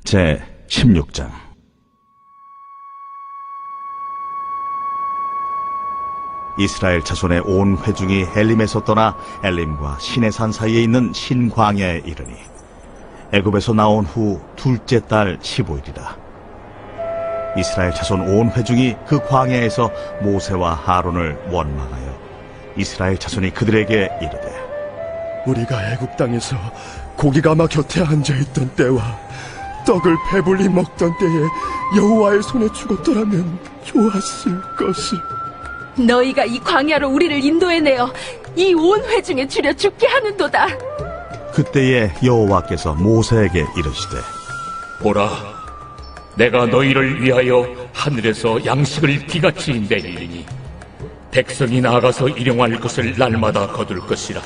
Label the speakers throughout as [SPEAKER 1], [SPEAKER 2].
[SPEAKER 1] 제 16장. 이스라엘 자손의 온 회중이 엘림에서 떠나 엘림과 시내산 사이에 있는 신광야에 이르니 애굽에서 나온 후 둘째 달 15일이라. 이스라엘 자손 온 회중이 그 광야에서 모세와 하론을 원망하여 이스라엘 자손이 그들에게 이르되,
[SPEAKER 2] 우리가 애굽 땅에서 고기가마 곁에 앉아있던 때와 떡을 배불리 먹던 때에 여호와의 손에 죽었더라면 좋았을 것을.
[SPEAKER 3] 너희가 이 광야로 우리를 인도해내어 이 온 회중에 줄여 죽게 하는도다.
[SPEAKER 1] 그때에 여호와께서 모세에게 이르시되,
[SPEAKER 4] 보라, 내가 너희를 위하여 하늘에서 양식을 비같이 내리리니 백성이 나아가서 일용할 것을 날마다 거둘 것이라.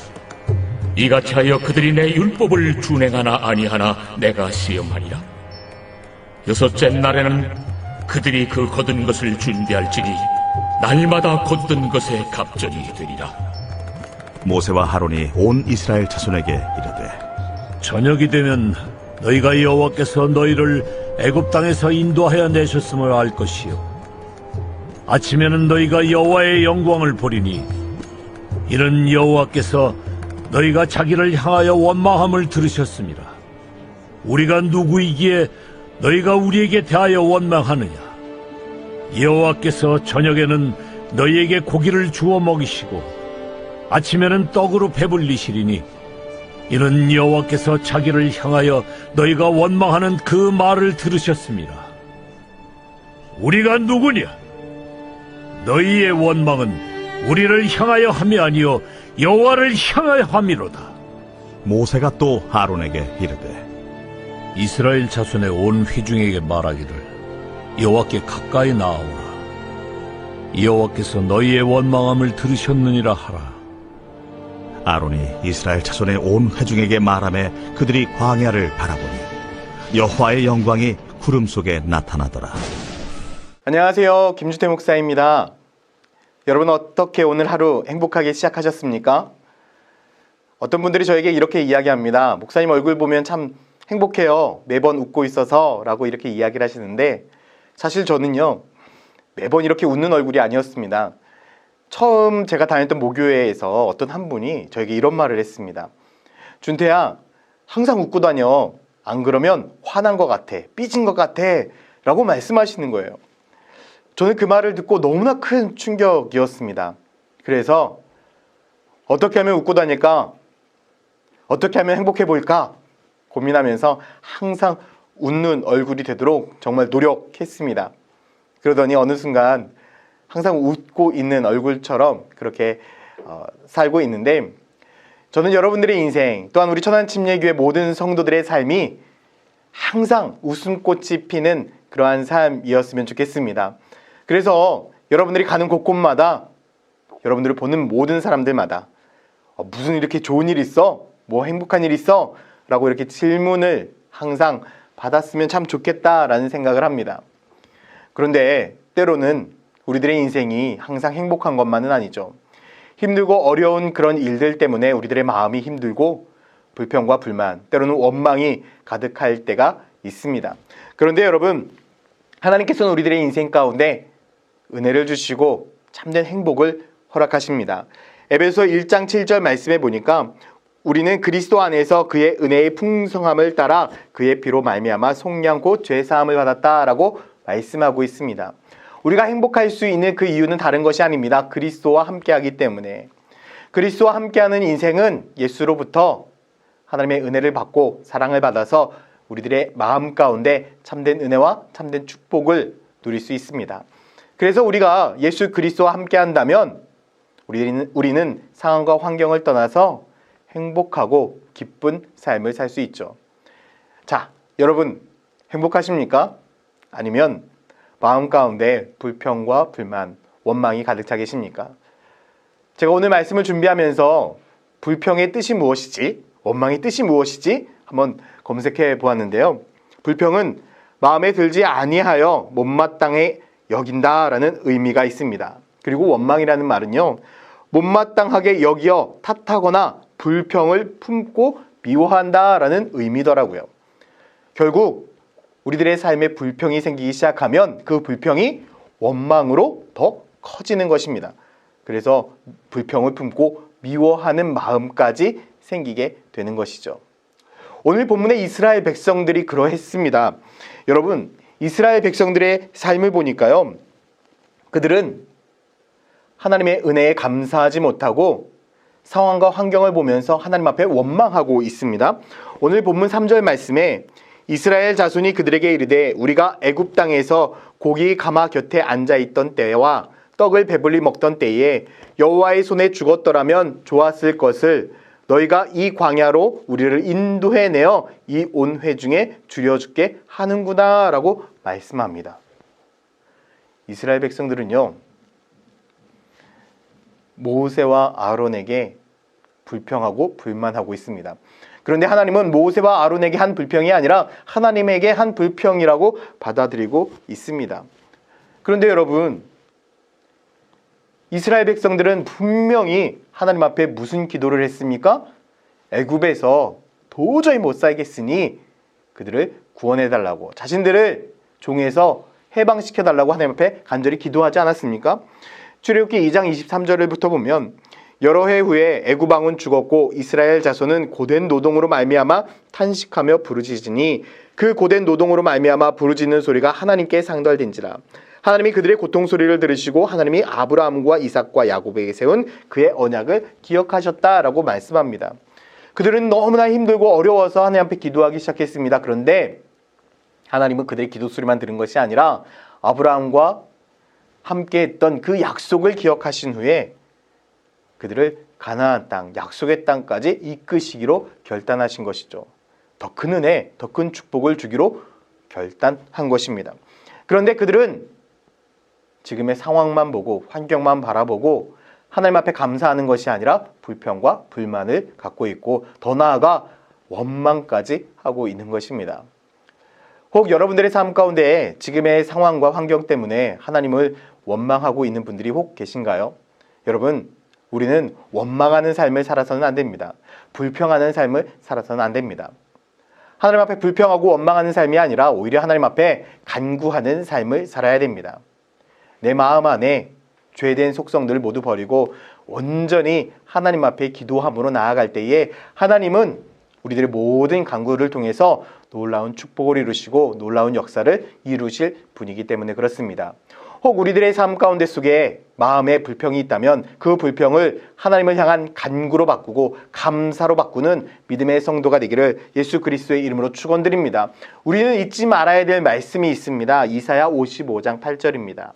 [SPEAKER 4] 이같이 하여 그들이 내 율법을 준행하나 아니하나 내가 시험하리라. 여섯째 날에는 그들이 그 거둔 것을 준비할지니 날마다 거둔 것에 갑절이 되리라.
[SPEAKER 1] 모세와 하론이 온 이스라엘 자손에게 이르되,
[SPEAKER 5] 저녁이 되면 너희가 여호와께서 너희를 애굽 땅에서 인도하여 내셨음을 알 것이요, 아침에는 너희가 여호와의 영광을 보리니 이는 여호와께서 너희가 자기를 향하여 원망함을 들으셨습니다. 우리가 누구이기에 너희가 우리에게 대하여 원망하느냐? 여호와께서 저녁에는 너희에게 고기를 주어 먹이시고 아침에는 떡으로 배불리시리니 이는 여호와께서 자기를 향하여 너희가 원망하는 그 말을 들으셨습니다. 우리가 누구냐? 너희의 원망은 우리를 향하여 함이 아니요 여호와를 향하여 함이로다.
[SPEAKER 1] 모세가 또 하론에게 이르되,
[SPEAKER 5] 이스라엘 자손의 온 회중에게 말하기를 여호와께 가까이 나아오라. 여호와께서 너희의 원망함을 들으셨느니라 하라.
[SPEAKER 1] 아론이 이스라엘 자손의 온 회중에게 말하매 그들이 광야를 바라보니 여호와의 영광이 구름 속에 나타나더라.
[SPEAKER 6] 안녕하세요. 김주태 목사입니다. 여러분, 어떻게 오늘 하루 행복하게 시작하셨습니까? 어떤 분들이 저에게 이렇게 이야기합니다. 목사님 얼굴 보면 참 행복해요. 매번 웃고 있어서 라고 이렇게 이야기를 하시는데, 사실 저는요 매번 이렇게 웃는 얼굴이 아니었습니다. 처음 제가 다녔던 모교회에서 어떤 한 분이 저에게 이런 말을 했습니다. 준태야, 항상 웃고 다녀. 안 그러면 화난 것 같아, 삐진 것 같아 라고 말씀하시는 거예요. 저는 그 말을 듣고 너무나 큰 충격이었습니다. 그래서 어떻게 하면 웃고 다닐까? 어떻게 하면 행복해 보일까? 고민하면서 항상 웃는 얼굴이 되도록 정말 노력했습니다. 그러더니 어느 순간 항상 웃고 있는 얼굴처럼 그렇게 살고 있는데, 저는 여러분들의 인생, 또한 우리 천안침례교회 모든 성도들의 삶이 항상 웃음꽃이 피는 그러한 삶이었으면 좋겠습니다. 그래서 여러분들이 가는 곳곳마다, 여러분들을 보는 모든 사람들마다 무슨 이렇게 좋은 일 있어? 뭐 행복한 일 있어? 라고 이렇게 질문을 항상 받았으면 참 좋겠다라는 생각을 합니다. 그런데 때로는 우리들의 인생이 항상 행복한 것만은 아니죠. 힘들고 어려운 그런 일들 때문에 우리들의 마음이 힘들고 불평과 불만, 때로는 원망이 가득할 때가 있습니다. 그런데 여러분, 하나님께서는 우리들의 인생 가운데 은혜를 주시고 참된 행복을 허락하십니다. 에베소 1장 7절 말씀에 보니까 우리는 그리스도 안에서 그의 은혜의 풍성함을 따라 그의 피로 말미암아 속량 곧 죄사함을 받았다라고 말씀하고 있습니다. 우리가 행복할 수 있는 그 이유는 다른 것이 아닙니다. 그리스도와 함께하기 때문에. 그리스도와 함께하는 인생은 예수로부터 하나님의 은혜를 받고 사랑을 받아서 우리들의 마음 가운데 참된 은혜와 참된 축복을 누릴 수 있습니다. 그래서 우리가 예수 그리스도와 함께한다면 우리는 상황과 환경을 떠나서 행복하고 기쁜 삶을 살 수 있죠. 자, 여러분 행복하십니까? 아니면 마음 가운데 불평과 불만, 원망이 가득 차 계십니까? 제가 오늘 말씀을 준비하면서 불평의 뜻이 무엇이지? 원망의 뜻이 무엇이지? 한번 검색해 보았는데요. 불평은 마음에 들지 아니하여 못마땅해 여긴다라는 의미가 있습니다. 그리고 원망이라는 말은요, 못마땅하게 여기어 탓하거나 불평을 품고 미워한다라는 의미더라고요. 결국 우리들의 삶에 불평이 생기기 시작하면 그 불평이 원망으로 더 커지는 것입니다. 그래서 불평을 품고 미워하는 마음까지 생기게 되는 것이죠. 오늘 본문의 이스라엘 백성들이 그러했습니다. 여러분, 이스라엘 백성들의 삶을 보니까요, 그들은 하나님의 은혜에 감사하지 못하고 상황과 환경을 보면서 하나님 앞에 원망하고 있습니다. 오늘 본문 3절 말씀에 이스라엘 자손이 그들에게 이르되 우리가 애굽 땅에서 고기 가마 곁에 앉아 있던 때와 떡을 배불리 먹던 때에 여호와의 손에 죽었더라면 좋았을 것을 너희가 이 광야로 우리를 인도해 내어 이 온 회중에 줄여주게 하는구나 라고 말씀합니다. 이스라엘 백성들은요, 모세와 아론에게 불평하고 불만하고 있습니다. 그런데 하나님은 모세와 아론에게 한 불평이 아니라 하나님에게 한 불평이라고 받아들이고 있습니다. 그런데 여러분, 이스라엘 백성들은 분명히 하나님 앞에 무슨 기도를 했습니까? 애굽에서 도저히 못 살겠으니 그들을 구원해달라고, 자신들을 종에서 해방시켜달라고 하나님 앞에 간절히 기도하지 않았습니까? 출애굽기 2장 23절부터 보면 여러 해 후에 애굽 왕은 죽었고 이스라엘 자손은 고된 노동으로 말미암아 탄식하며 부르짖으니 그 고된 노동으로 말미암아 부르짖는 소리가 하나님께 상달된지라. 하나님이 그들의 고통 소리를 들으시고 하나님이 아브라함과 이삭과 야곱에게 세운 그의 언약을 기억하셨다라고 말씀합니다. 그들은 너무나 힘들고 어려워서 하나님 앞에 기도하기 시작했습니다. 그런데 하나님은 그들의 기도 소리만 들은 것이 아니라 아브라함과 함께 했던 그 약속을 기억하신 후에 그들을 가나안 땅, 약속의 땅까지 이끄시기로 결단하신 것이죠. 더 큰 은혜, 더 큰 축복을 주기로 결단한 것입니다. 그런데 그들은 지금의 상황만 보고 환경만 바라보고 하나님 앞에 감사하는 것이 아니라 불평과 불만을 갖고 있고 더 나아가 원망까지 하고 있는 것입니다. 혹 여러분들의 삶 가운데 지금의 상황과 환경 때문에 하나님을 원망하고 있는 분들이 혹 계신가요? 여러분, 우리는 원망하는 삶을 살아서는 안 됩니다. 불평하는 삶을 살아서는 안 됩니다. 하나님 앞에 불평하고 원망하는 삶이 아니라 오히려 하나님 앞에 간구하는 삶을 살아야 됩니다. 내 마음 안에 죄된 속성들을 모두 버리고 온전히 하나님 앞에 기도함으로 나아갈 때에 하나님은 우리들의 모든 간구를 통해서 놀라운 축복을 이루시고 놀라운 역사를 이루실 분이기 때문에 그렇습니다. 혹 우리들의 삶 가운데 속에 마음에 불평이 있다면 그 불평을 하나님을 향한 간구로 바꾸고 감사로 바꾸는 믿음의 성도가 되기를 예수 그리스도의 이름으로 축원드립니다. 우리는 잊지 말아야 될 말씀이 있습니다. 이사야 55장 8절입니다.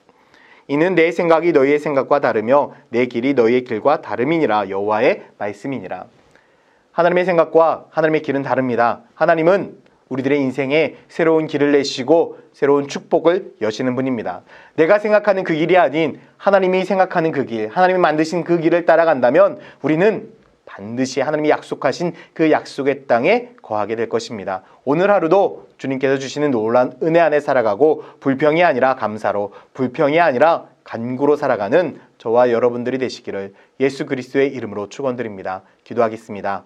[SPEAKER 6] 이는 내 생각이 너희의 생각과 다르며 내 길이 너희의 길과 다름이니라. 여호와의 말씀이니라. 하나님의 생각과 하나님의 길은 다릅니다. 하나님은 우리들의 인생에 새로운 길을 내시고 새로운 축복을 여시는 분입니다. 내가 생각하는 그 길이 아닌 하나님이 생각하는 그 길, 하나님이 만드신 그 길을 따라간다면 우리는 반드시 하나님이 약속하신 그 약속의 땅에 거하게 될 것입니다. 오늘 하루도 주님께서 주시는 놀라운 은혜 안에 살아가고 불평이 아니라 감사로, 불평이 아니라 간구로 살아가는 저와 여러분들이 되시기를 예수 그리스도의 이름으로 축원드립니다. 기도하겠습니다.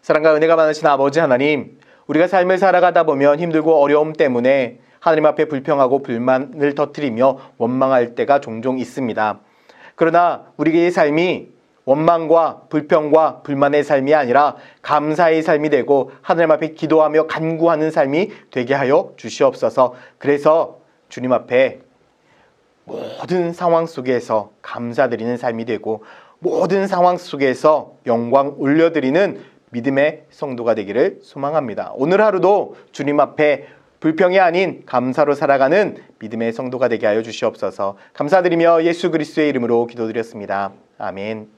[SPEAKER 6] 사랑과 은혜가 많으신 아버지 하나님, 우리가 삶을 살아가다 보면 힘들고 어려움 때문에 하나님 앞에 불평하고 불만을 터뜨리며 원망할 때가 종종 있습니다. 그러나 우리의 삶이 원망과 불평과 불만의 삶이 아니라 감사의 삶이 되고 하나님 앞에 기도하며 간구하는 삶이 되게 하여 주시옵소서. 그래서 주님 앞에 모든 상황 속에서 감사드리는 삶이 되고 모든 상황 속에서 영광 올려드리는 믿음의 성도가 되기를 소망합니다. 오늘 하루도 주님 앞에 불평이 아닌 감사로 살아가는 믿음의 성도가 되게 하여 주시옵소서. 감사드리며 예수 그리스도의 이름으로 기도드렸습니다. 아멘.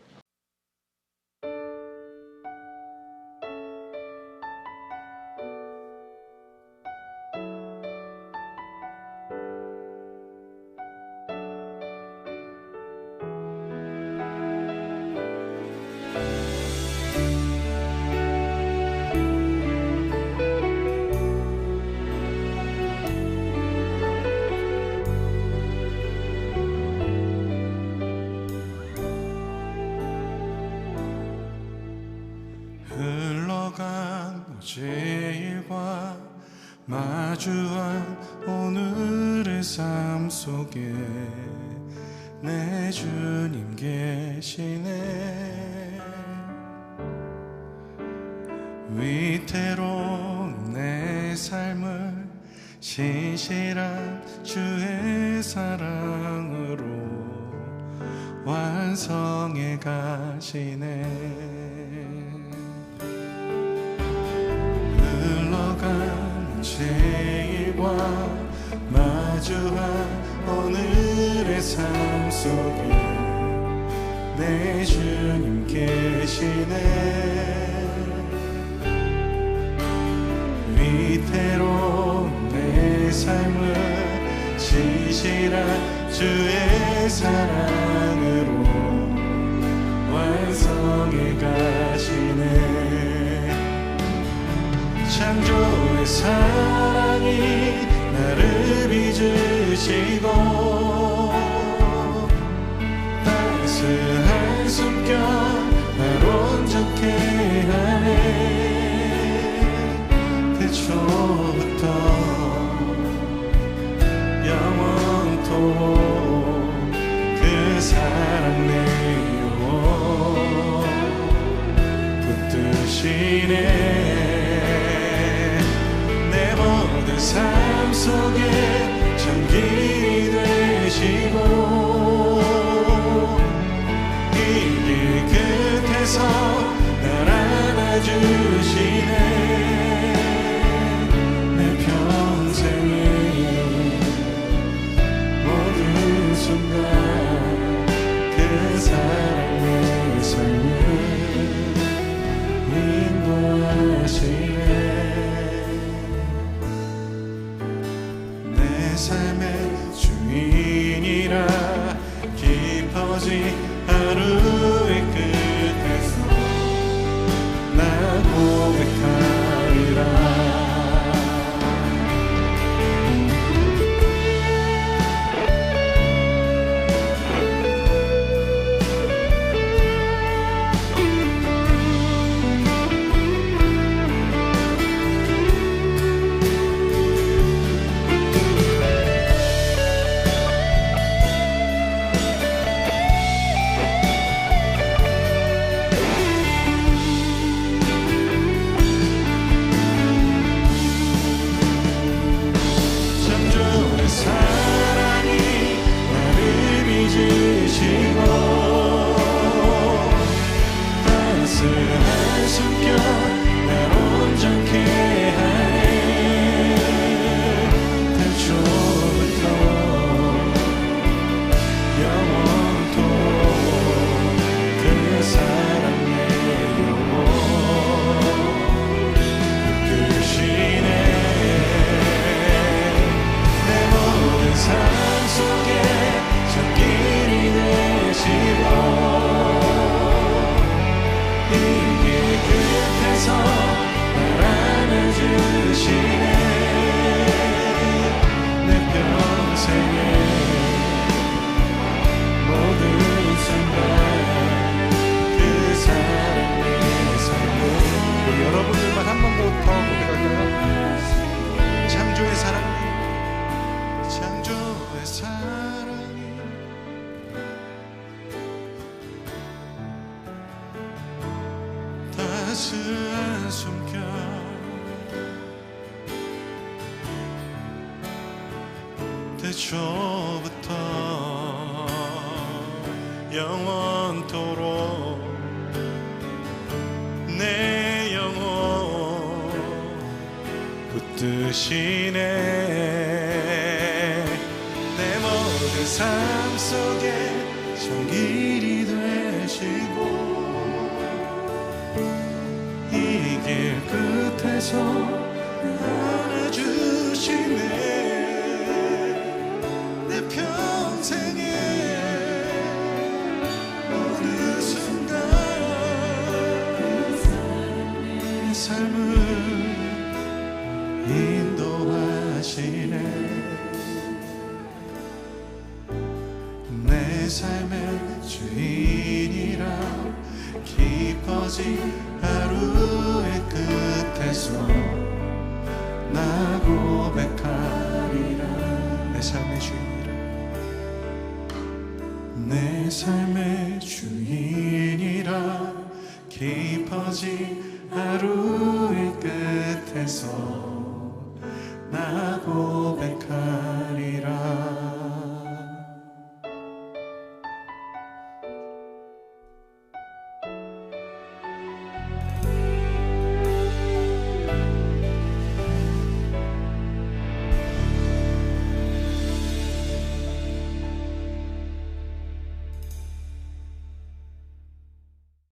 [SPEAKER 7] 마주한 오늘의 삶 속에 내 주님 계시네. 위태로운 내 삶을 신실한 주의 사랑으로 완성해 가시네. 흘러간 제일과 마주한 오늘의 삶 속에 내 주님 계시네. 위태로운 내 삶을 신실한 주의 사랑으로 완성해 가시네. 창조의 사랑이 나를 빚으시고 따스한 숨결 날 온전케 하네. 태초부터 영원토록 그 사랑 내어 붙드시네. 내 모든 삶 속에 전길이 되시고 이 길 끝에서 날 안아주시네. 그 사랑 내 삶을 인도하시네. 내 삶의 주인이라 깊어진 하루의 끝에서 나 고백하리라. 따스한 숨결 태초부터 영원토록 내 영혼 붙드시네. 내 모든 삶 속에 정길이 되시고 이 길 끝에서 안아주시네. 내 평생에 어느 순간 내 삶을 인도하시네. 내 삶의 주인이라 깊어진 하루의 끝에서 나고 오직 하루